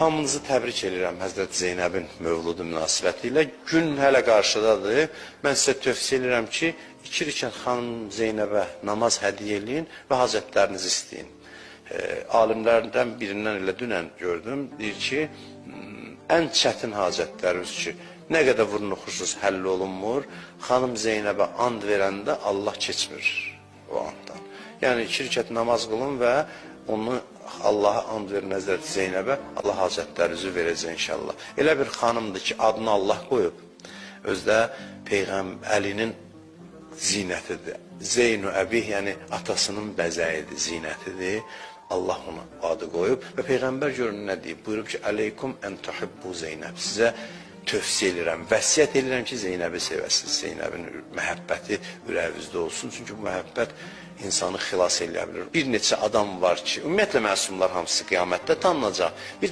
Hamınızı təbrik edirəm Həzrət Zeynəbin mövludu münasibəti ilə. Gün hələ qarşıdadır. Mən sizə tövsiyə edirəm ki, ikirikən xanım Zeynəbə namaz hədiyyə eləyin və hacətlərinizi istəyin. Alimlərdən birindən elə dünən gördüm, deyir ki, ən çətin hacətlərimiz ki, nə qədər vurnuxursuz həll olunmur, xanım Zeynəbə and verəndə Allah keçmir o anddan. Yəni, ikirikət namaz qılın və onu Allaha and verin Həzrət Zeynəbə, Allah hacətlərinizi verəcək inşallah. Elə bir xanımdır ki, adını Allah qoyub, özdə Əlinin zinətidir. Zeynu əbih, yəni atasının bəzəyidir, zinətidir. Allah ona adı qoyub və Peyğəmbər görün nə deyib? Buyurub ki, Əleykum ən tuhibbu Zeynəb. Sizə tövsiyə edirəm, vəsiyyət edirəm ki, Zeynəbi sevəsiniz. Zeynəbin məhəbbəti ürəyinizdə olsun. Çünki bu məhəbbət insanı xilas eləyə bilir. Bir neçə adam var ki, ümumiyyətlə məsumlar hamısı qiyamətdə tanınacaq. Bir